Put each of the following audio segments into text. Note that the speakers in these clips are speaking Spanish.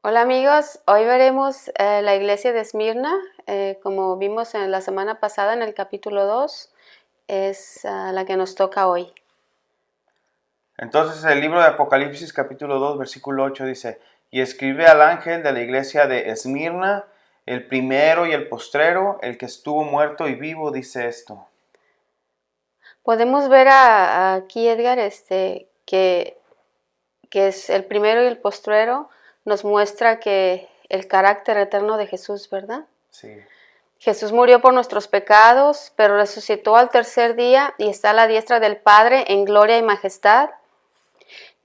Hola amigos, hoy veremos la iglesia de Esmirna, como vimos en la semana pasada en el capítulo 2, es la que nos toca hoy. Entonces el libro de Apocalipsis capítulo 2 versículo 8 dice: Y escribe al ángel de la iglesia de Esmirna, el primero y el postrero, el que estuvo muerto y vivo, dice esto. Podemos ver aquí, Edgar, que es el primero y el postrero, nos muestra que el carácter eterno de Jesús, ¿verdad? Sí. Jesús murió por nuestros pecados, pero resucitó al tercer día y está a la diestra del Padre en gloria y majestad.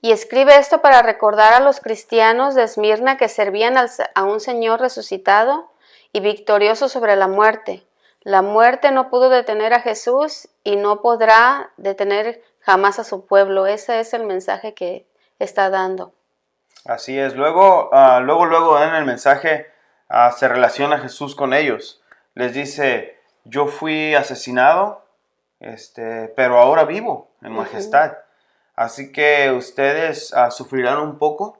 Y escribe esto para recordar a los cristianos de Esmirna que servían a un Señor resucitado y victorioso sobre la muerte. La muerte no pudo detener a Jesús y no podrá detener jamás a su pueblo. Ese es el mensaje que está dando. Así es. Luego en el mensaje se relaciona Jesús con ellos. Les dice: yo fui asesinado, pero ahora vivo en majestad. Así que ustedes sufrirán un poco,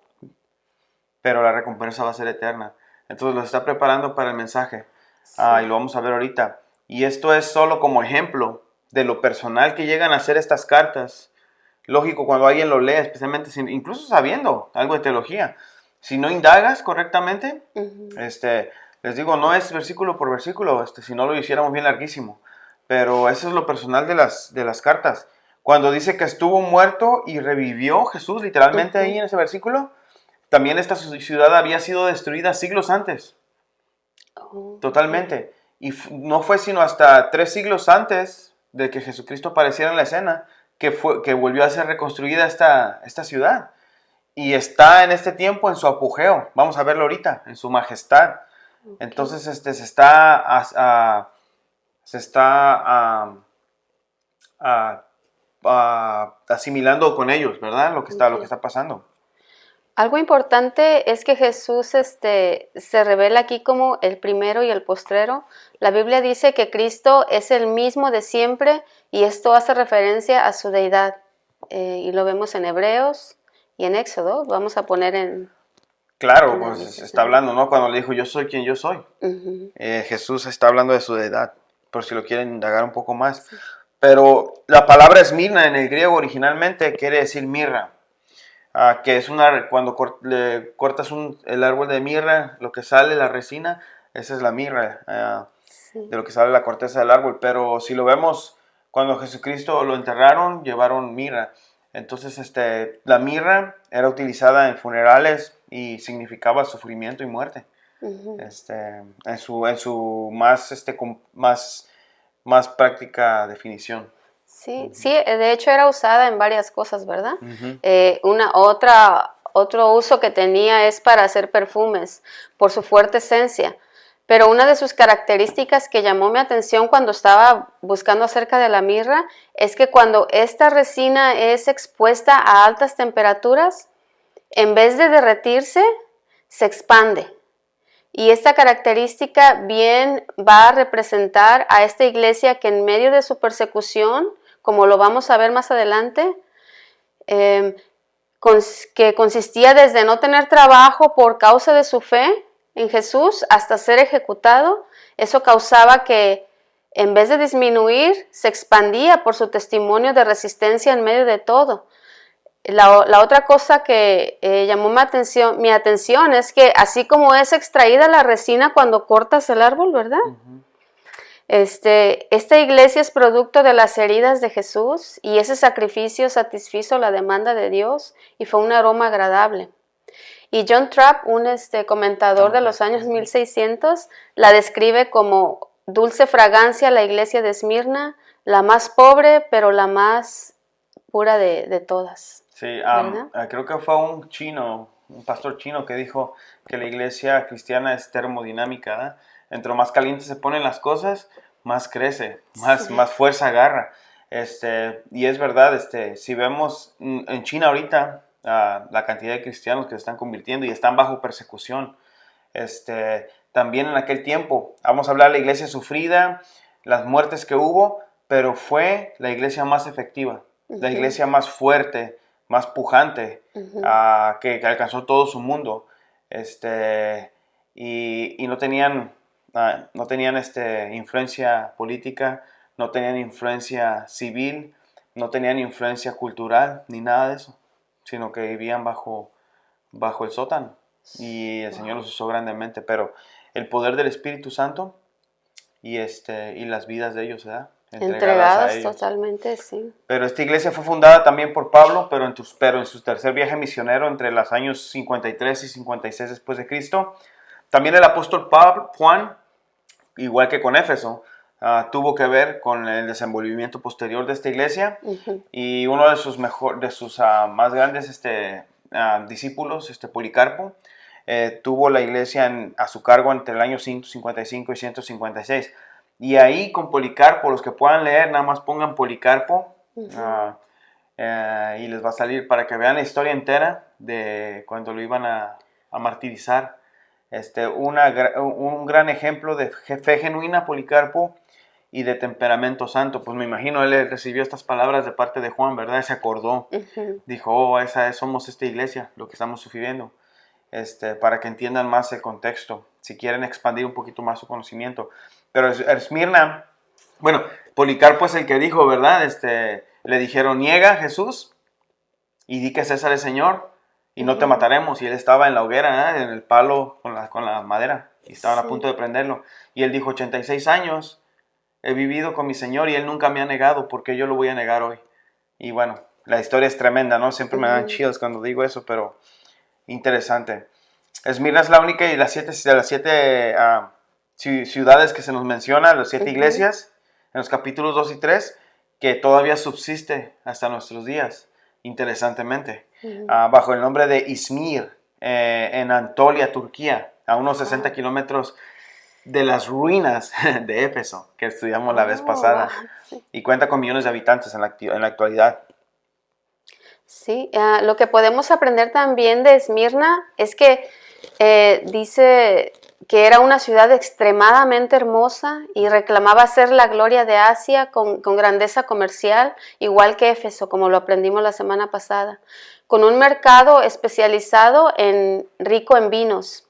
pero la recompensa va a ser eterna. Entonces los está preparando para el mensaje. Sí. Y lo vamos a ver ahorita. Y esto es solo como ejemplo de lo personal que llegan a hacer estas cartas. Lógico, cuando alguien lo lee, especialmente incluso sabiendo algo de teología, si no indagas correctamente, les digo, no es versículo por versículo, si no lo hiciéramos bien larguísimo. Pero eso es lo personal de las cartas. Cuando dice que estuvo muerto y revivió Jesús, literalmente ahí en ese versículo, también esta ciudad había sido destruida siglos antes, totalmente. Y no fue sino hasta 3 siglos antes de que Jesucristo apareciera en la escena que volvió a ser reconstruida esta ciudad. Y está en este tiempo en su apogeo. Vamos a verlo ahorita, en su majestad. Entonces se está asimilando con ellos, ¿verdad? Lo que está pasando. Algo importante es que Jesús se revela aquí como el primero y el postrero. La Biblia dice que Cristo es el mismo de siempre y esto hace referencia a su deidad. Y lo vemos en Hebreos y en Éxodo. Vamos a poner Claro, en la pues está necesaria. hablando, ¿no? Cuando le dijo: yo soy quien yo soy. Jesús está hablando de su deidad, por si lo quieren indagar un poco más. Sí. Pero la palabra esmirna en el griego originalmente quiere decir mirra, que es cuando le cortas el árbol de mirra, lo que sale, la resina, esa es la mirra, de Sí. lo que sale la corteza del árbol. Pero si lo vemos, cuando Jesucristo lo enterraron, llevaron mirra. Entonces, la mirra era utilizada en funerales y significaba sufrimiento y muerte. En su más práctica definición. Sí, sí, de hecho era usada en varias cosas, ¿verdad? Ujú. Otro uso que tenía es para hacer perfumes, por su fuerte esencia. Pero una de sus características que llamó mi atención cuando estaba buscando acerca de la mirra es que cuando esta resina es expuesta a altas temperaturas, en vez de derretirse, se expande. Y esta característica bien va a representar a esta iglesia que en medio de su persecución, como lo vamos a ver más adelante, eh, que consistía desde no tener trabajo por causa de su fe en Jesús hasta ser ejecutado, eso causaba que en vez de disminuir, se expandía por su testimonio de resistencia en medio de todo. La otra cosa que llamó mi atención es que así como es extraída la resina cuando cortas el árbol, ¿verdad? Esta iglesia es producto de las heridas de Jesús y ese sacrificio satisfizo la demanda de Dios y fue un aroma agradable. Y John Trapp, un comentador de los años 1600, la describe como dulce fragancia la iglesia de Esmirna, la más pobre pero la más pura de todas. Sí, ¿Verdad? creo que fue un pastor chino que dijo que la iglesia cristiana es termodinámica, ¿verdad? Entre más calientes se ponen las cosas, más crece, Sí. más fuerza agarra. Y es verdad, si vemos en China ahorita la cantidad de cristianos que se están convirtiendo y están bajo persecución. También en aquel tiempo, vamos a hablar de la iglesia sufrida, las muertes que hubo, pero fue la iglesia más efectiva, la iglesia más fuerte, más pujante, que alcanzó todo su mundo. y no tenían, influencia política, no tenían influencia civil, no tenían influencia cultural, ni nada de eso, sino que vivían bajo el sótano. Y el Señor los usó grandemente, pero el poder del Espíritu Santo y las vidas de ellos, ¿verdad? Entregadas a ellos. Totalmente, sí. Pero esta iglesia fue fundada también por Pablo, pero en su tercer viaje misionero entre los años 53 y 56 después de Cristo. También el apóstol Juan, igual que con Éfeso, tuvo que ver con el desenvolvimiento posterior de esta iglesia. Y uno de sus más grandes discípulos, Policarpo, tuvo la iglesia a su cargo entre el año 155 y 156. Y ahí con Policarpo, los que puedan leer, nada más pongan Policarpo y les va a salir para que vean la historia entera de cuando lo iban a martirizar. Un gran ejemplo de fe genuina, Policarpo, y de temperamento santo. Pues me imagino, él recibió estas palabras de parte de Juan, ¿verdad? Se acordó, dijo, somos esta iglesia, lo que estamos sufriendo. Para que entiendan más el contexto, si quieren expandir un poquito más su conocimiento. Pero Esmirna, bueno, Policarpo es el que dijo, ¿verdad? Le dijeron, niega a Jesús y di que César es Señor y no te mataremos. Y él estaba en la hoguera, ¿eh? En el palo con la madera y estaban a punto de prenderlo. Y él dijo, 86 años he vivido con mi Señor y él nunca me ha negado, porque yo lo voy a negar hoy. Y bueno, la historia es tremenda, ¿no? Siempre me dan chills cuando digo eso, pero interesante. Esmirna es la única de las siete ciudades que se nos menciona, las 7 iglesias, en los capítulos 2 y 3, que todavía subsiste hasta nuestros días, interesantemente, bajo el nombre de Izmir, en Anatolia, Turquía, a unos 60 kilómetros de las ruinas de Éfeso, que estudiamos la vez pasada, y cuenta con millones de habitantes en la actualidad. Sí, lo que podemos aprender también de Esmirna es que dice que era una ciudad extremadamente hermosa y reclamaba ser la gloria de Asia con grandeza comercial, igual que Éfeso, como lo aprendimos la semana pasada, con un mercado especializado rico en vinos.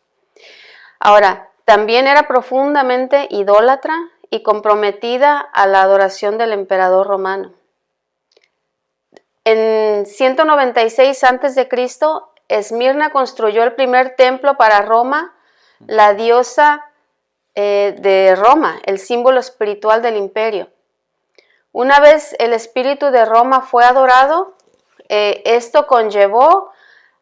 Ahora, también era profundamente idólatra y comprometida a la adoración del emperador romano. En 196 a.C., Esmirna construyó el primer templo para Roma, la diosa de Roma, el símbolo espiritual del imperio. Una vez el espíritu de Roma fue adorado, esto conllevó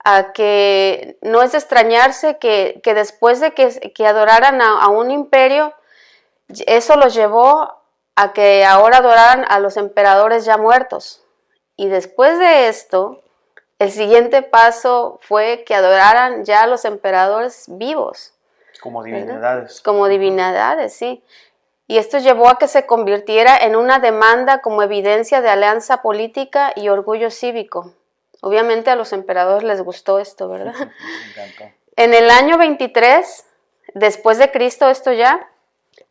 a que no es de extrañarse que después de que adoraran a un imperio, eso los llevó a que ahora adoraran a los emperadores ya muertos. Y después de esto, el siguiente paso fue que adoraran ya a los emperadores vivos. Como divinidades. Como divinidades, sí. Y esto llevó a que se convirtiera en una demanda como evidencia de alianza política y orgullo cívico. Obviamente a los emperadores les gustó esto, ¿verdad? Me encantó. En el año 23, después de Cristo,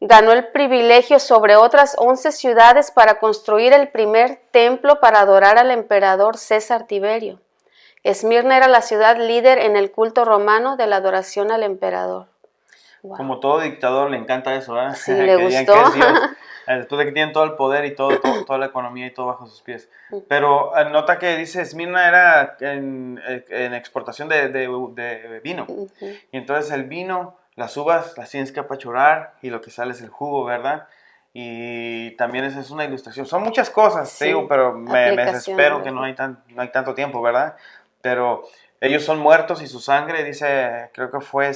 ganó el privilegio sobre otras 11 ciudades para construir el primer templo para adorar al emperador César Tiberio. Esmirna era la ciudad líder en el culto romano de la adoración al emperador. Wow. Como todo dictador le encanta eso, ¿verdad? Sí, le gustó. Que es Dios, después de que tienen todo el poder y toda la economía y todo bajo sus pies. Pero nota que dice, Esmirna era en exportación de vino. Y entonces el vino, las uvas las tienes que apachurar y lo que sale es el jugo, ¿verdad? Y también esa es una ilustración. Son muchas cosas, sí, te digo, pero me desespero que no hay tanto tiempo, ¿verdad? Pero ellos son muertos y su sangre, dice, creo que fue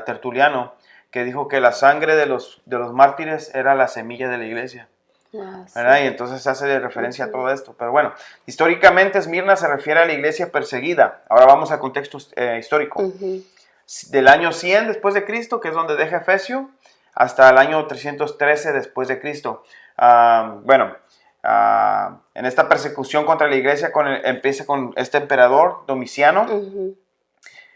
Tertuliano, que dijo que la sangre de los mártires era la semilla de la iglesia. ¿Verdad? Sí. Y entonces hace referencia a todo esto. Pero bueno, históricamente Esmirna se refiere a la iglesia perseguida. Ahora vamos al contexto histórico. Del año 100 después de Cristo, que es donde deja Efesio, hasta el año 313 después de Cristo. En esta persecución contra la iglesia empieza con este emperador Domiciano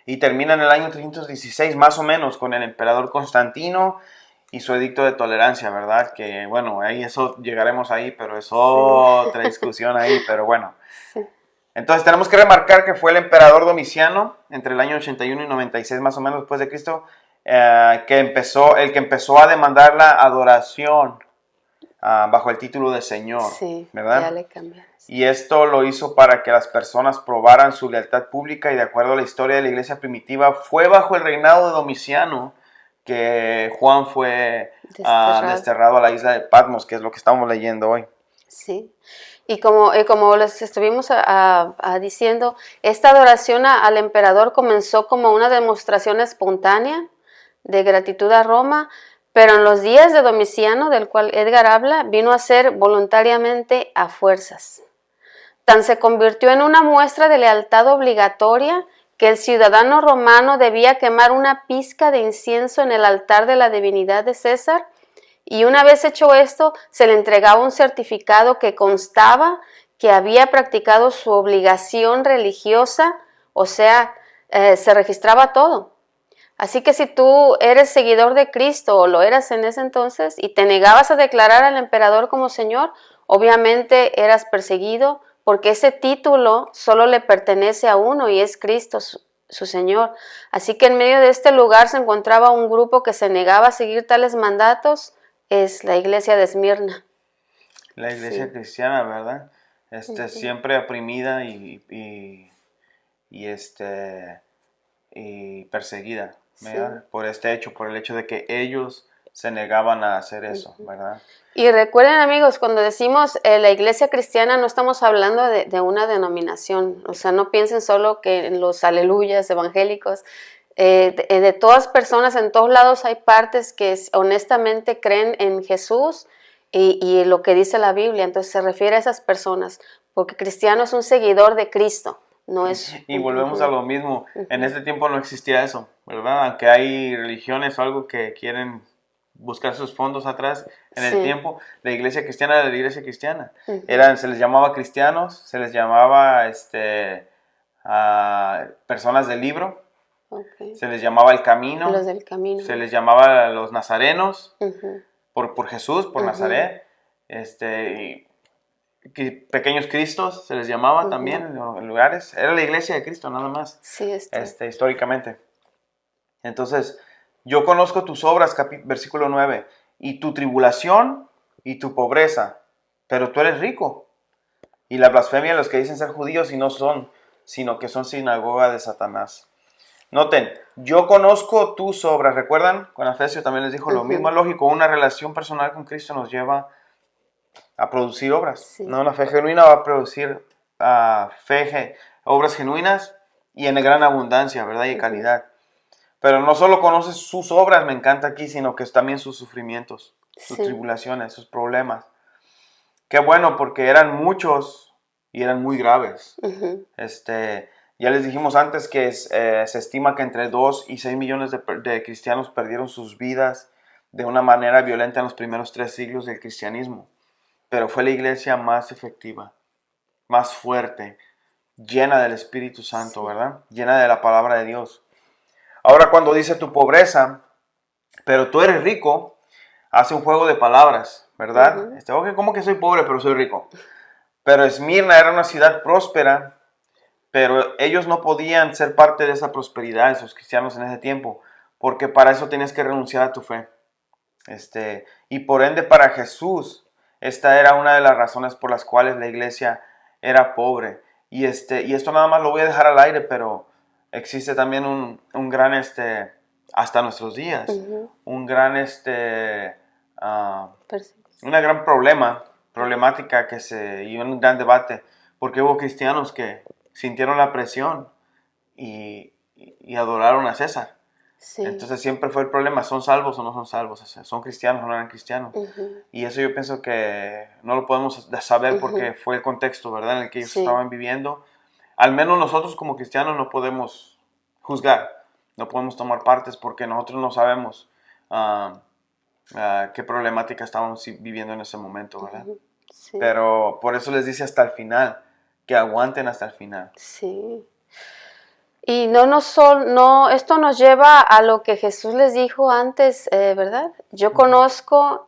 y termina en el año 316 más o menos con el emperador Constantino y su edicto de tolerancia, ¿verdad? Que bueno, ahí llegaremos ahí, pero es otra discusión ahí, pero bueno. Sí. Entonces tenemos que remarcar que fue el emperador Domiciano, entre el año 81 y 96 más o menos después de Cristo, el que empezó a demandar la adoración bajo el título de Señor, Sí, ¿verdad? ya le cambiaron. Y esto lo hizo para que las personas probaran su lealtad pública, y de acuerdo a la historia de la iglesia primitiva, fue bajo el reinado de Domiciano que Juan fue desterrado a la isla de Patmos, que es lo que estamos leyendo hoy. Sí, y como les estuvimos diciendo, esta adoración al emperador comenzó como una demostración espontánea de gratitud a Roma, pero en los días de Domiciano, del cual Edgar habla, vino a ser voluntariamente a fuerzas. Tan se convirtió en una muestra de lealtad obligatoria que el ciudadano romano debía quemar una pizca de incienso en el altar de la divinidad de César, y una vez hecho esto, se le entregaba un certificado que constaba que había practicado su obligación religiosa, o sea, se registraba todo. Así que si tú eres seguidor de Cristo, o lo eras en ese entonces, y te negabas a declarar al emperador como Señor, obviamente eras perseguido, porque ese título solo le pertenece a uno, y es Cristo, su Señor. Así que en medio de este lugar se encontraba un grupo que se negaba a seguir tales mandatos, es la iglesia de Esmirna. La iglesia cristiana, ¿verdad? Siempre oprimida y perseguida, ¿verdad? Por este hecho, por el hecho de que ellos se negaban a hacer eso, ¿verdad? Y recuerden, amigos, cuando decimos la iglesia cristiana, no estamos hablando de una denominación. O sea, no piensen solo que en los aleluyas evangélicos. De todas personas, en todos lados hay partes que honestamente creen en Jesús y lo que dice la Biblia. Entonces se refiere a esas personas, porque cristiano es un seguidor de Cristo. No es y volvemos a lo mismo. En este tiempo no existía eso, ¿verdad? Aunque hay religiones o algo que quieren buscar sus fondos atrás en el tiempo, la iglesia cristiana era la iglesia cristiana. Se les llamaba cristianos, se les llamaba personas del libro, se les llamaba el camino, los del camino, se les llamaba los nazarenos, por Jesús, por Nazaret, pequeños cristos se les llamaba también en lugares. Era la iglesia de Cristo nada más, históricamente. Entonces, yo conozco tus obras, versículo 9, y tu tribulación y tu pobreza, pero tú eres rico. Y la blasfemia de los que dicen ser judíos y no son, sino que son sinagoga de Satanás. Noten, yo conozco tus obras. ¿Recuerdan? Con Efesios también les dijo lo mismo. Es lógico, una relación personal con Cristo nos lleva a producir obras. No, la fe genuina va a producir obras genuinas y en gran abundancia, ¿verdad? Y calidad. Pero no solo conoces sus obras, me encanta aquí, sino que también sus sufrimientos, sus tribulaciones, sus problemas. Qué bueno, porque eran muchos y eran muy graves. Ya les dijimos antes que se estima que entre 2 y 6 millones de cristianos perdieron sus vidas de una manera violenta en los primeros 3 siglos del cristianismo. Pero fue la iglesia más efectiva, más fuerte, llena del Espíritu Santo, ¿verdad? Llena de la palabra de Dios. Ahora, cuando dice tu pobreza, pero tú eres rico, hace un juego de palabras, ¿verdad? ¿Cómo que soy pobre pero soy rico? Pero Esmirna era una ciudad próspera, pero ellos no podían ser parte de esa prosperidad, esos cristianos en ese tiempo, porque para eso tenías que renunciar a tu fe. Y por ende para Jesús, esta era una de las razones por las cuales la iglesia era pobre. Y esto nada más lo voy a dejar al aire, pero existe también un gran, hasta nuestros días, un gran, una gran problemática y un gran debate, porque hubo cristianos que sintieron la presión y adoraron a César. Entonces siempre fue el problema, ¿son salvos o no son salvos? O sea, ¿son cristianos o no eran cristianos? Y eso yo pienso que no lo podemos saber porque fue el contexto, ¿verdad?, en el que ellos estaban viviendo. Al menos nosotros como cristianos no podemos juzgar, no podemos tomar partes porque nosotros no sabemos qué problemática estaban viviendo en ese momento, ¿verdad? Pero por eso les dice hasta el final, que aguanten hasta el final. Sí. Y esto nos lleva a lo que Jesús les dijo antes, ¿verdad? Yo conozco.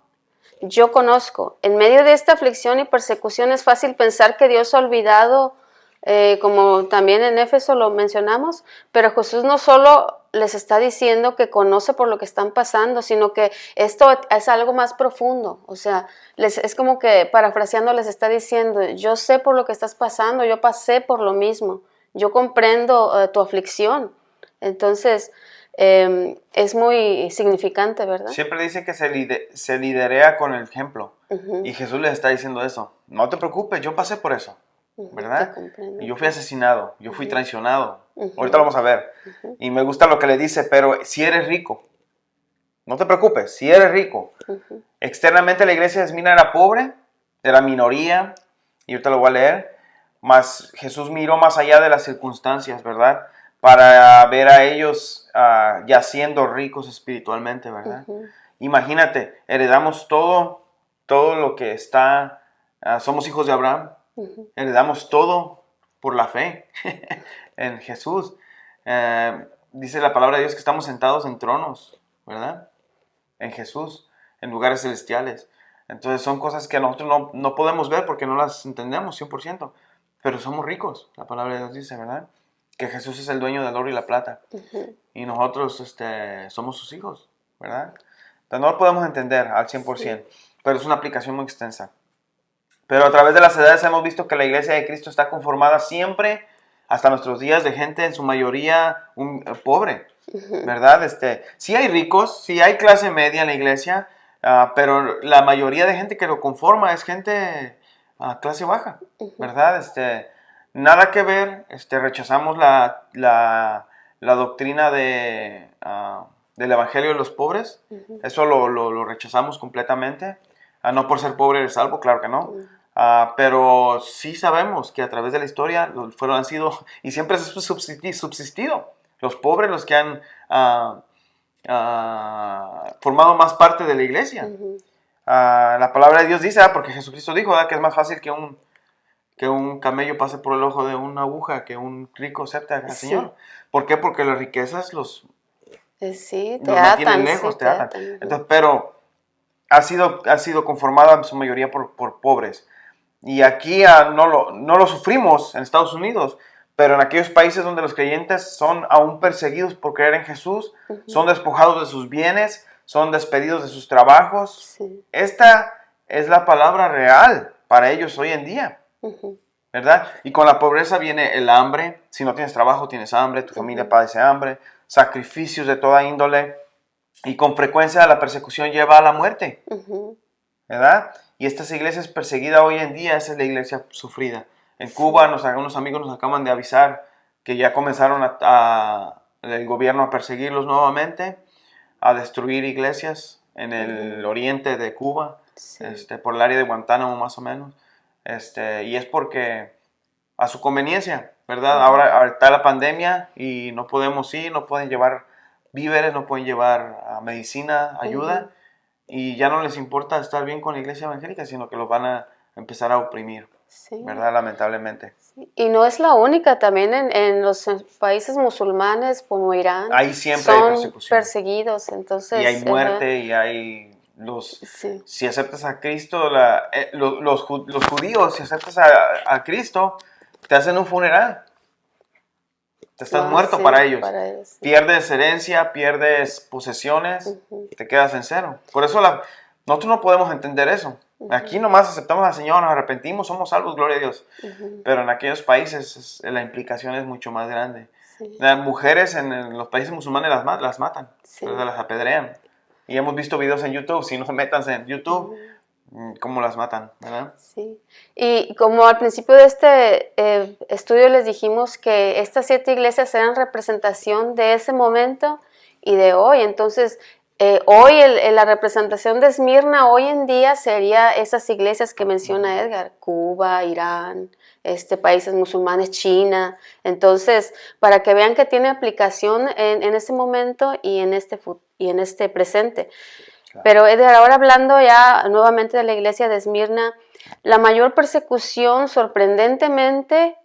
En medio de esta aflicción y persecución es fácil pensar que Dios ha olvidado como también en Éfeso lo mencionamos, pero Jesús no solo les está diciendo que conoce por lo que están pasando, sino que esto es algo más profundo. O sea, es como que parafraseando les está diciendo, yo sé por lo que estás pasando, yo pasé por lo mismo, yo comprendo tu aflicción. Entonces, es muy significante, ¿verdad? Siempre dice que se liderea con el ejemplo. Y Jesús les está diciendo eso. No te preocupes, yo pasé por eso. ¿Verdad? Y yo fui asesinado, yo fui traicionado. Ahorita lo vamos a ver. Y me gusta lo que le dice, pero si eres rico, no te preocupes, si eres rico. Externamente la iglesia de Esmirna era pobre, era minoría, y ahorita lo voy a leer. Mas Jesús miró más allá de las circunstancias, ¿verdad? Para ver a ellos ya siendo ricos espiritualmente, ¿verdad? Imagínate, heredamos todo lo que está, somos hijos de Abraham. Heredamos todo por la fe en Jesús. Dice la palabra de Dios que estamos sentados en tronos, ¿verdad? En Jesús, en lugares celestiales. Entonces son cosas que nosotros no podemos ver porque no las entendemos 100%, pero somos ricos. La palabra de Dios dice, ¿verdad? Que Jesús es el dueño del oro y la plata. Y nosotros somos sus hijos, ¿verdad? Entonces no lo podemos entender al 100%, pero es una aplicación muy extensa. Pero a través de las edades hemos visto que la iglesia de Cristo está conformada siempre, hasta nuestros días, de gente en su mayoría pobre, ¿verdad? Sí hay ricos, sí hay clase media en la iglesia, pero la mayoría de gente que lo conforma es gente clase baja, ¿verdad? Nada que ver, rechazamos la doctrina del evangelio de los pobres, eso lo rechazamos completamente. No por ser pobre eres salvo, claro que no. Pero sí sabemos que a través de la historia han sido, y siempre ha subsistido, los pobres, los que han formado más parte de la iglesia. La palabra de Dios dice, porque Jesucristo dijo que es más fácil que un camello pase por el ojo de una aguja, que un rico acepte al Señor. ¿Por qué? Porque las riquezas los mantienen lejos, te atan. Entonces, pero ha sido conformada en su mayoría por pobres. Y aquí no lo sufrimos en Estados Unidos, pero en aquellos países donde los creyentes son aún perseguidos por creer en Jesús, son despojados de sus bienes, son despedidos de sus trabajos. Esta es la palabra real para ellos hoy en día, ¿verdad? Y con la pobreza viene el hambre. Si no tienes trabajo, tienes hambre, tu familia padece hambre, sacrificios de toda índole. Y con frecuencia la persecución lleva a la muerte, ¿verdad? Y esta iglesia es perseguida hoy en día, esa es la iglesia sufrida. En Cuba, algunos amigos nos acaban de avisar que ya comenzaron el gobierno a perseguirlos nuevamente, a destruir iglesias en el oriente de Cuba, por el área de Guantánamo más o menos. Y es porque a su conveniencia, ¿verdad? Ahora está la pandemia y no podemos ir, no pueden llevar víveres, no pueden llevar medicina, ayuda, y ya no les importa estar bien con la iglesia evangélica, sino que los van a empezar a oprimir, ¿verdad? Lamentablemente. Y no es la única, también en los países musulmanes como Irán, ahí siempre son hay persecución, perseguidos, entonces, y hay muerte, y hay si aceptas a Cristo, los judíos, si aceptas a Cristo, te hacen un funeral. Te estás muerto para ellos. Pierdes herencia, pierdes posesiones, te quedas en cero. Por eso nosotros no podemos entender eso. Aquí nomás aceptamos al Señor, nos arrepentimos, somos salvos, gloria a Dios. Pero en aquellos países la implicación es mucho más grande. Las mujeres en los países musulmanes las matan, las apedrean. Y hemos visto videos en YouTube, si no métanse en YouTube, cómo las matan, ¿verdad? Sí, y como al principio de este estudio les dijimos que estas 7 iglesias eran representación de ese momento y de hoy, entonces hoy la representación de Esmirna hoy en día sería esas iglesias que menciona Edgar, Cuba, Irán, países musulmanes, China. Entonces, para que vean que tiene aplicación en ese momento y en este presente. Claro. Pero Edgar, ahora hablando ya nuevamente de la iglesia de Esmirna, la mayor persecución sorprendentemente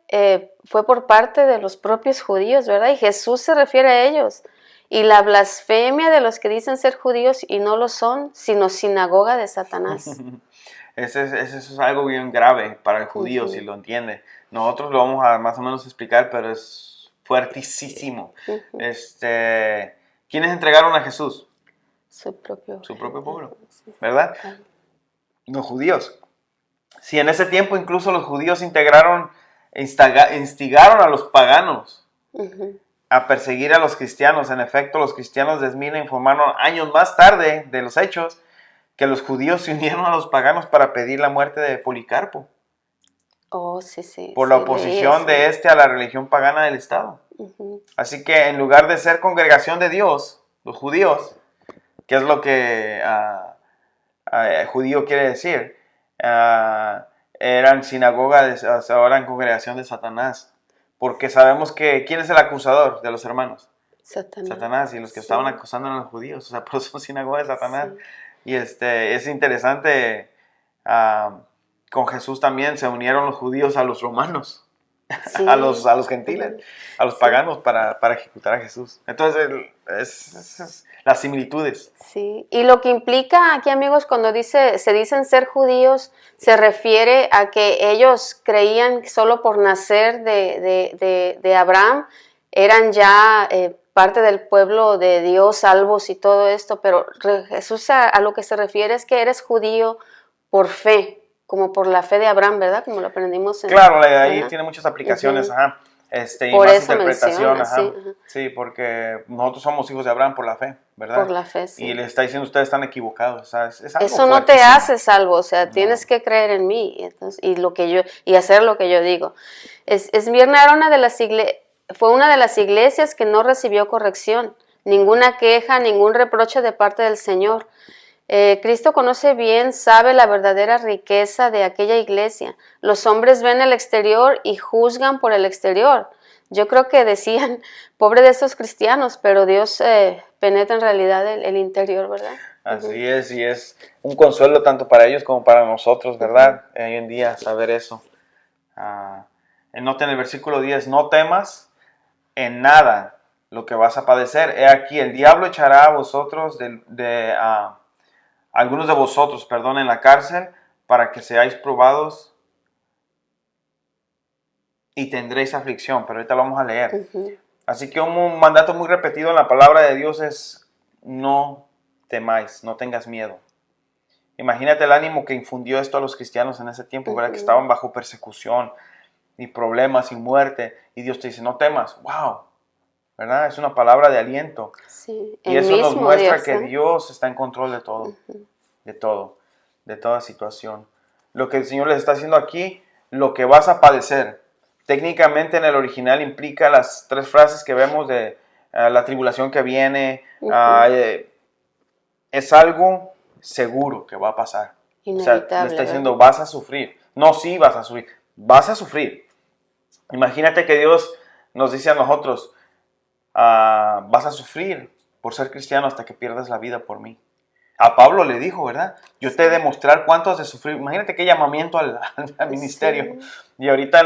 fue por parte de los propios judíos, ¿verdad? Y Jesús se refiere a ellos. Y la blasfemia de los que dicen ser judíos y no lo son, sino sinagoga de Satanás. Eso es algo bien grave para el judío, si lo entiende. Nosotros lo vamos a más o menos explicar, pero es fuertísimo. Ujú. ¿Quiénes entregaron a Jesús? Su propio Pueblo, ¿verdad? Ah, Los judíos. Si en ese tiempo incluso los judíos instigaron a los paganos ujú. a perseguir a los cristianos. En efecto, los cristianos de Esmirna informaron años más tarde de los hechos que los judíos se unieron a los paganos para pedir la muerte de Policarpo Oh, sí, por la sí, leí oposición eso. de a la religión pagana del Estado. Ujú. Así que en lugar de ser congregación de Dios, los judíos, que es lo que judío quiere decir, eran sinagoga, ahora en congregación de Satanás. Porque sabemos que, ¿quién es el acusador de los hermanos? Satanás, y los que Sí, estaban acusando a los judíos, o sea, por eso sinagoga de Satanás. sí. Y es interesante, con Jesús también se unieron los judíos a los romanos, Sí. a los gentiles, Ujú. a los Sí. paganos para ejecutar a Jesús. Entonces, las similitudes. Sí, y lo que implica aquí, amigos, cuando se dicen ser judíos, se refiere a que ellos creían que solo por nacer de Abraham eran ya parte del pueblo de Dios, salvos y todo esto, pero Jesús a lo que se refiere es que eres judío por fe, como por la fe de Abraham, ¿verdad? Como lo aprendimos en... Claro, ahí ¿verdad? tiene muchas aplicaciones, Ujú. ajá. Y Por más eso interpretación, menciona, ajá. sí, ajá. Sí, porque nosotros somos hijos de Abraham por la fe, Por ¿verdad? la fe, Y sí. le está diciendo, ustedes están equivocados, o sea, es algo Eso no te fuertísimo. hace salvo, o sea, No. tienes que creer en mí entonces, y hacer lo que yo digo. Esmirna era fue una de las iglesias que no recibió corrección, ninguna queja, ningún reproche de parte del Señor. Cristo conoce bien, sabe la verdadera riqueza de aquella iglesia. Los hombres ven el exterior y juzgan por el exterior. Yo creo que decían, pobre de esos cristianos, pero Dios penetra en realidad el interior, ¿verdad? Así es, y es un consuelo tanto para ellos como para nosotros, ¿verdad? Hoy en día saber eso. Nota en el versículo 10, no temas en nada lo que vas a padecer. He aquí, el diablo echará a vosotros, algunos de vosotros, perdón, en la cárcel para que seáis probados y tendréis aflicción, pero ahorita lo vamos a leer. Ujú. Así que un mandato muy repetido en la palabra de Dios es no temáis, no tengas miedo. Imagínate el ánimo que infundió esto a los cristianos en ese tiempo, ¿verdad? Que estaban bajo persecución y problemas y muerte. Y Dios te dice, no temas. ¡Wow! ¿Verdad? Es una palabra de aliento. Sí, Y el eso nos mismo muestra Dios, que ¿eh? Dios está en control de todo, de todo, de toda situación. Lo que el Señor les está haciendo aquí, lo que vas a padecer. Técnicamente en el original implica las tres frases que vemos de la tribulación que viene. Es algo seguro que va a pasar. O sea, le Inevitable, está diciendo, ¿verdad? vas a sufrir. No, sí vas a sufrir. Vas a sufrir. Imagínate que Dios nos dice a nosotros, vas a sufrir por ser cristiano hasta que pierdas la vida por mí. A Pablo le dijo, ¿verdad? Yo te he de mostrar cuánto has de sufrir. Imagínate qué llamamiento al ministerio. Sí. Y ahorita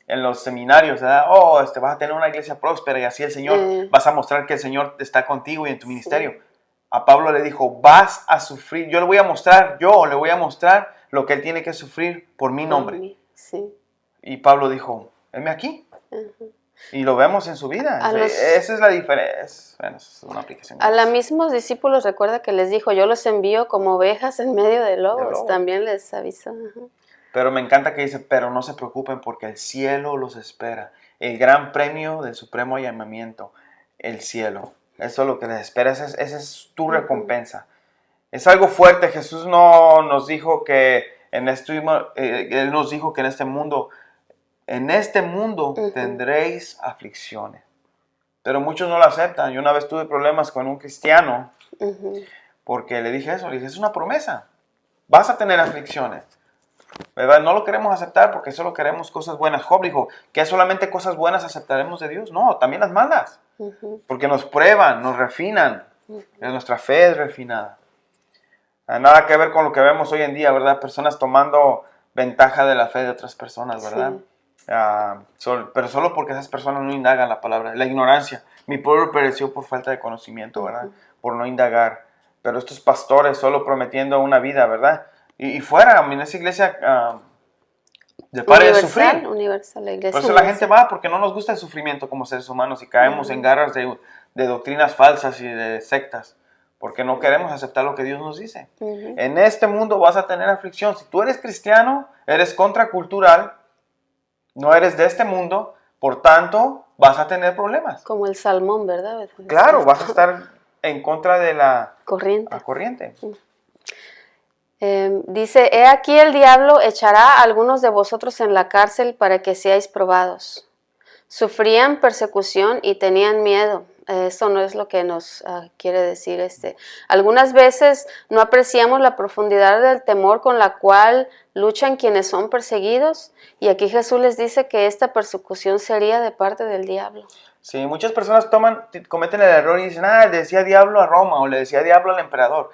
en los seminarios, ¿verdad? Oh, vas a tener una iglesia próspera y así el Señor, vas a mostrar que el Señor está contigo y en tu ministerio. Sí. A Pablo le dijo, vas a sufrir. Yo le voy a mostrar lo que él tiene que sufrir por mi Por nombre. mí, sí. Y Pablo dijo, heme aquí. Ujú. Y lo vemos en su vida. Esa es la diferencia. Bueno, es una aplicación. A los mismos discípulos recuerda que les dijo, yo los envío como ovejas en medio de lobos. También les avisó. Ajá. Pero me encanta que dice, pero no se preocupen porque el cielo los espera. El gran premio del supremo llamamiento, el cielo. Eso es lo que les espera, esa es tu recompensa. Es algo fuerte. Jesús no nos dijo que Él nos dijo que en este mundo tendréis aflicciones. Pero muchos no lo aceptan. Yo una vez tuve problemas con un cristiano porque le dije eso, le dije, es una promesa. Vas a tener aflicciones. ¿Verdad? No lo queremos aceptar porque solo queremos cosas buenas. Job dijo, ¿que solamente cosas buenas aceptaremos de Dios? No, también las malas. Porque nos prueban, nos refinan. Nuestra fe es refinada. Nada que ver con lo que vemos hoy en día, ¿verdad? Personas tomando ventaja de la fe de otras personas, ¿verdad? Sí. Pero solo porque esas personas no indagan la palabra. La ignorancia. Mi pueblo pereció por falta de conocimiento, ¿verdad? Por no indagar. Pero estos pastores solo prometiendo una vida, ¿verdad? Y fuera, en esa iglesia de sufrir. Universal, la iglesia Por eso la gente universal. va, porque no nos gusta el sufrimiento como seres humanos y caemos en garras de doctrinas falsas y de sectas, porque no queremos aceptar lo que Dios nos dice. En este mundo vas a tener aflicción. Si tú eres cristiano, eres contracultural, no eres de este mundo, por tanto, vas a tener problemas. Como el salmón, ¿verdad? Claro, vas a estar en contra de la corriente. corriente. Dice, he aquí el diablo echará a algunos de vosotros en la cárcel para que seáis probados. Sufrían persecución y tenían miedo. Eso no es lo que nos quiere decir Algunas veces no apreciamos la profundidad del temor con la cual luchan quienes son perseguidos, y aquí Jesús les dice que esta persecución sería de parte del diablo. Sí, muchas personas cometen el error y dicen, le decía diablo a Roma o le decía diablo al emperador.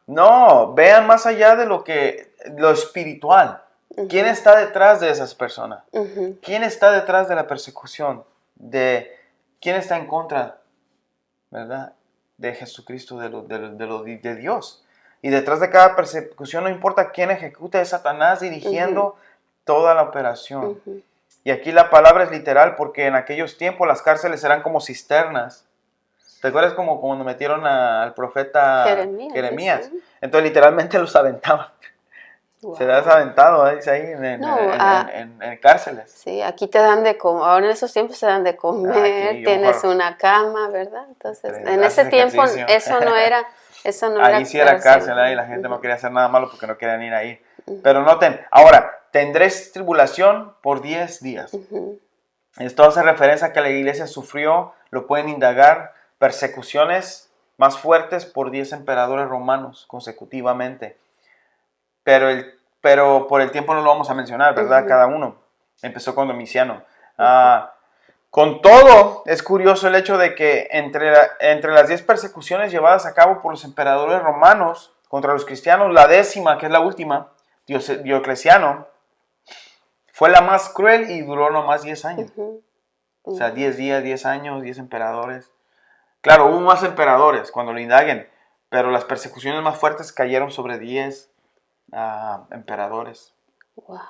No, vean más allá de lo espiritual. ¿Quién está detrás de esas personas? ¿Quién está detrás de la persecución? ¿Quién está en contra, verdad, de Jesucristo, de Dios? Y detrás de cada persecución, no importa quién ejecute, es Satanás dirigiendo toda la operación. Y aquí la palabra es literal, porque en aquellos tiempos las cárceles eran como cisternas. ¿Te acuerdas como cuando metieron al profeta Jeremías? ¿Sí? Entonces literalmente los aventaban. Wow. Se les ha aventado, dice ahí, en cárceles. Sí, aquí te dan de comer, ahora en esos tiempos te dan de comer, tienes una cama, ¿verdad? Entonces, en ese tiempo eso no era ahí sí era cárcel, y la gente no quería hacer nada malo porque no querían ir ahí. Pero noten, ahora, tendréis tribulación por 10 días. Esto hace referencia a que la iglesia sufrió, lo pueden indagar, persecuciones más fuertes por 10 emperadores romanos consecutivamente. Pero por el tiempo no lo vamos a mencionar, ¿verdad? Cada uno. Empezó con Domiciano. Con todo, es curioso el hecho de que entre las 10 persecuciones llevadas a cabo por los emperadores romanos contra los cristianos, la 10ª, que es la última, Diocleciano, fue la más cruel y duró nomás 10 años. O sea, 10 días, 10 años, 10 emperadores. Claro, hubo más emperadores cuando lo indaguen, pero las persecuciones más fuertes cayeron sobre 10 emperadores. Wow.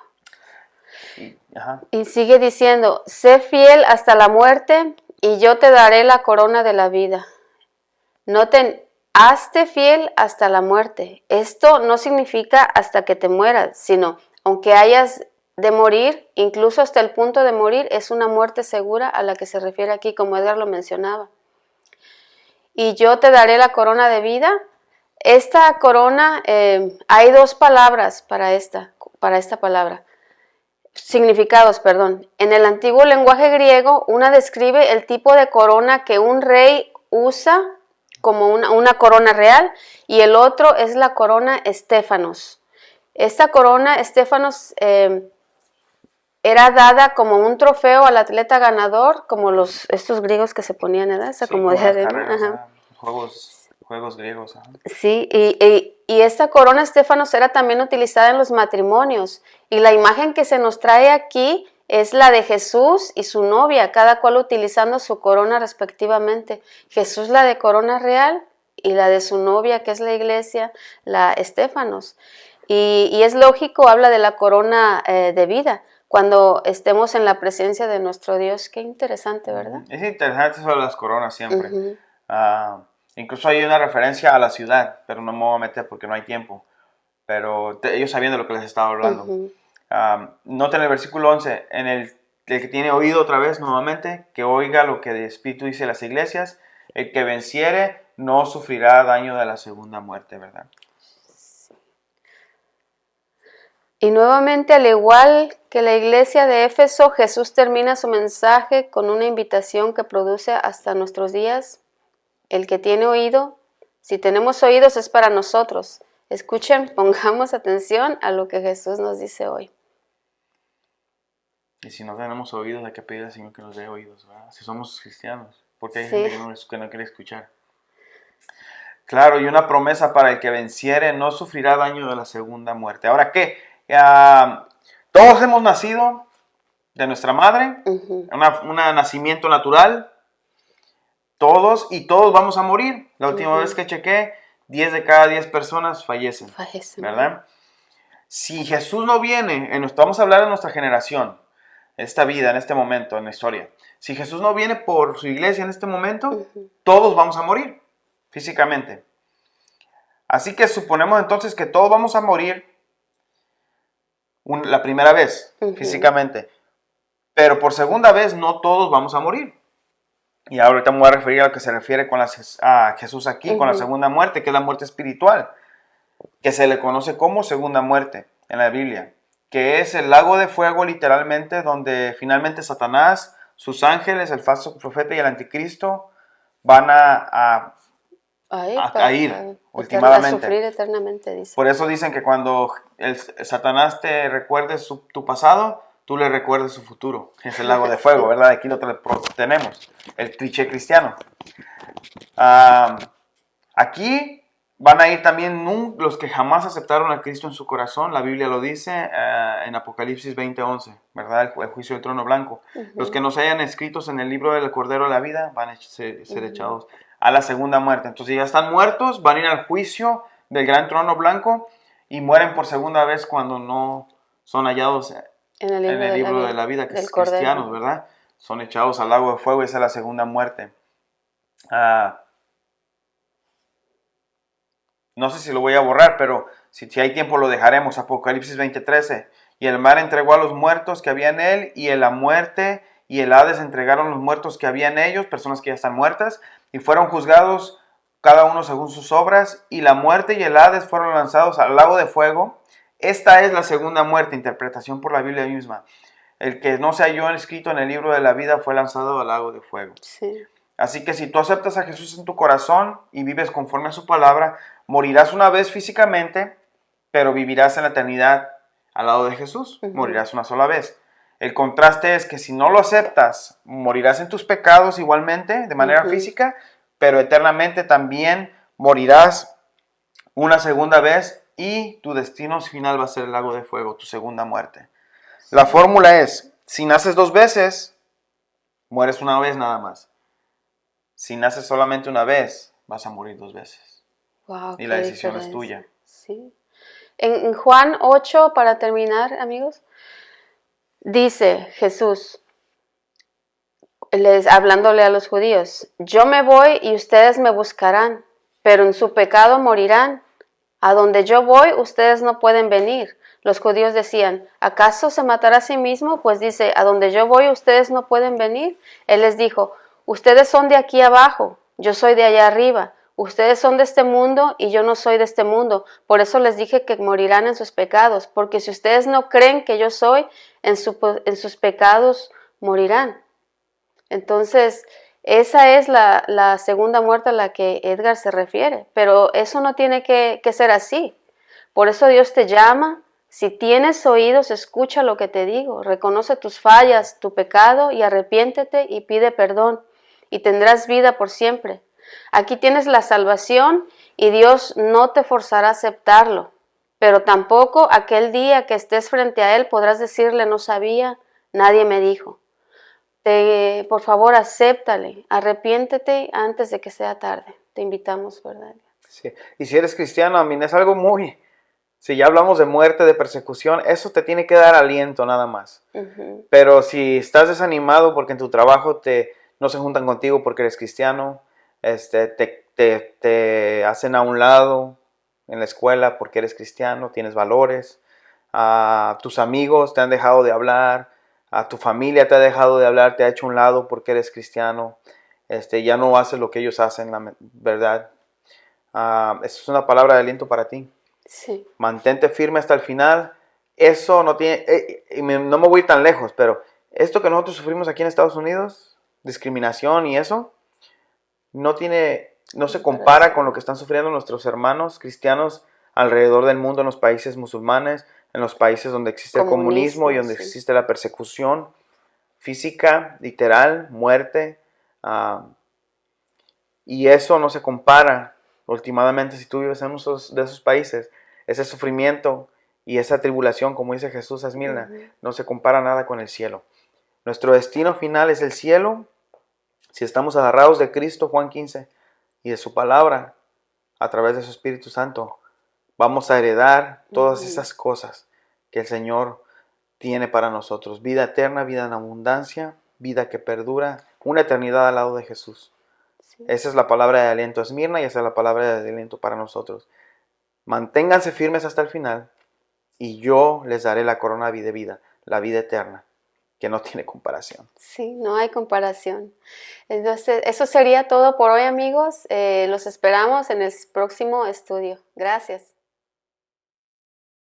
Y sigue diciendo, sé fiel hasta la muerte y yo te daré la corona de la vida. Noten, hazte fiel hasta la muerte. Esto no significa hasta que te mueras, sino aunque hayas de morir, incluso hasta el punto de morir, es una muerte segura a la que se refiere aquí, como Edgar lo mencionaba. Y yo te daré la corona de vida. Esta corona, hay dos palabras para esta palabra. Significados, perdón. En el antiguo lenguaje griego, una describe el tipo de corona que un rey usa como una corona real, y el otro es la corona Estéfanos. Esta corona Estéfanos era dada como un trofeo al atleta ganador, como estos griegos que se ponían, ¿verdad? Esa sí, como diadema. Juegos griegos. Sí, y esta corona Estéfanos era también utilizada en los matrimonios, y la imagen que se nos trae aquí es la de Jesús y su novia, cada cual utilizando su corona respectivamente. Jesús la de corona real y la de su novia, que es la iglesia, la Estéfanos. Y es lógico, habla de la corona de vida, cuando estemos en la presencia de nuestro Dios. Qué interesante, ¿verdad? Es interesante eso de las coronas siempre. Incluso hay una referencia a la ciudad, pero no me voy a meter porque no hay tiempo. Pero ellos sabiendo lo que les estaba hablando. Noten el versículo 11, el que tiene oído otra vez nuevamente, que oiga lo que el Espíritu dice a las iglesias, el que venciere no sufrirá daño de la segunda muerte, ¿verdad? Sí. Y nuevamente, al igual que la iglesia de Éfeso, Jesús termina su mensaje con una invitación que produce hasta nuestros días. El que tiene oído, si tenemos oídos es para nosotros. Escuchen, pongamos atención a lo que Jesús nos dice hoy. Y si no tenemos oídos, hay que pedir al Señor que nos dé oídos, ¿verdad? Si somos cristianos, porque hay gente que no quiere escuchar. Claro, y una promesa para el que venciere no sufrirá daño de la segunda muerte. Ahora, ¿qué? Todos hemos nacido de nuestra madre, un nacimiento natural, todos vamos a morir. La última vez que chequé, 10 de cada 10 personas fallecen, ¿verdad? Si Jesús no viene, vamos a hablar de nuestra generación, esta vida, en este momento, en la historia. Si Jesús no viene por su iglesia en este momento, todos vamos a morir físicamente. Así que suponemos entonces que todos vamos a morir la primera vez, físicamente. Pero por segunda vez no todos vamos a morir. Y ahorita me voy a referir a lo que se refiere a Jesús aquí, con la segunda muerte, que es la muerte espiritual, que se le conoce como segunda muerte en la Biblia, que es el lago de fuego literalmente, donde finalmente Satanás, sus ángeles, el falso profeta y el anticristo van a ir últimamente. A sufrir eternamente, dice. Por eso dicen que cuando Satanás te recuerde tu pasado, tú le recuerdes su futuro. Es el lago de fuego, ¿verdad? Aquí lo tenemos, el cliché cristiano. Aquí van a ir también los que jamás aceptaron a Cristo en su corazón. La Biblia lo dice en Apocalipsis 20:11, ¿verdad? El juicio del trono blanco. Los que no se hayan escritos en el libro del Cordero de la Vida van a ser echados a la segunda muerte. Entonces ya están muertos, van a ir al juicio del gran trono blanco y mueren por segunda vez cuando no son hallados en el libro de la vida, que es cristianos, ¿verdad? Son echados al lago de fuego y esa es la segunda muerte. No sé si lo voy a borrar, pero si hay tiempo lo dejaremos. Apocalipsis 20:13. Y el mar entregó a los muertos que había en él, y en la muerte y el Hades entregaron los muertos que había en ellos, personas que ya están muertas, y fueron juzgados cada uno según sus obras, y la muerte y el Hades fueron lanzados al lago de fuego. Esta es la segunda muerte, interpretación por la Biblia misma. El que no se halló escrito en el libro de la vida fue lanzado al lago de fuego. Sí. Así que si tú aceptas a Jesús en tu corazón y vives conforme a su palabra, morirás una vez físicamente, pero vivirás en la eternidad al lado de Jesús. Morirás una sola vez. El contraste es que si no lo aceptas, morirás en tus pecados igualmente, de manera física, pero eternamente también morirás una segunda vez y tu destino final va a ser el lago de fuego, tu segunda muerte. La fórmula es, si naces 2 veces, mueres una vez nada más. Si naces solamente una vez, vas a morir 2 veces. Wow, y la decisión es tuya. Sí. En Juan 8, para terminar, amigos, dice Jesús, hablándole a los judíos, yo me voy y ustedes me buscarán, pero en su pecado morirán. A donde yo voy, ustedes no pueden venir. Los judíos decían, ¿acaso se matará a sí mismo? Pues dice, a donde yo voy, ustedes no pueden venir. Él les dijo, ustedes son de aquí abajo, yo soy de allá arriba. Ustedes son de este mundo y yo no soy de este mundo. Por eso les dije que morirán en sus pecados, porque si ustedes no creen que yo soy, en sus pecados morirán. Entonces, esa es la segunda muerte a la que Edgar se refiere, pero eso no tiene que ser así. Por eso Dios te llama. Si tienes oídos, escucha lo que te digo. Reconoce tus fallas, tu pecado y arrepiéntete y pide perdón y tendrás vida por siempre. Aquí tienes la salvación y Dios no te forzará a aceptarlo, pero tampoco aquel día que estés frente a Él podrás decirle no sabía, nadie me dijo. Por favor, acéptale, arrepiéntete antes de que sea tarde. Te invitamos, ¿verdad? Sí. Y si eres cristiano, a mí es algo si ya hablamos de muerte, de persecución, eso te tiene que dar aliento nada más. Pero si estás desanimado porque en tu trabajo no se juntan contigo porque eres cristiano, te hacen a un lado en la escuela porque eres cristiano, tienes valores, tus amigos te han dejado de hablar, a tu familia te ha dejado de hablar, te ha hecho a un lado porque eres cristiano, ya no haces lo que ellos hacen, la verdad. Esa es una palabra de aliento para ti. Sí. Mantente firme hasta el final. Eso no tiene, no me voy tan lejos, pero esto que nosotros sufrimos aquí en Estados Unidos, discriminación y eso, no se compara con lo que están sufriendo nuestros hermanos cristianos alrededor del mundo, en los países musulmanes, en los países donde existe el comunismo y donde existe la persecución física, literal, muerte. Y eso no se compara. Últimamente, si tú vives en uno de esos países, ese sufrimiento y esa tribulación, como dice Jesús a Esmirna, no se compara nada con el cielo. Nuestro destino final es el cielo. Si estamos agarrados de Cristo, Juan 15, y de su palabra, a través de su Espíritu Santo, vamos a heredar todas Ujú. esas cosas que el Señor tiene para nosotros. Vida eterna, vida en abundancia, vida que perdura, una eternidad al lado de Jesús. Sí. Esa es la palabra de aliento a Esmirna y esa es la palabra de aliento para nosotros. Manténganse firmes hasta el final y yo les daré la corona de vida, la vida eterna, que no tiene comparación. Sí, no hay comparación. Entonces, eso sería todo por hoy, amigos. Los esperamos en el próximo estudio. Gracias.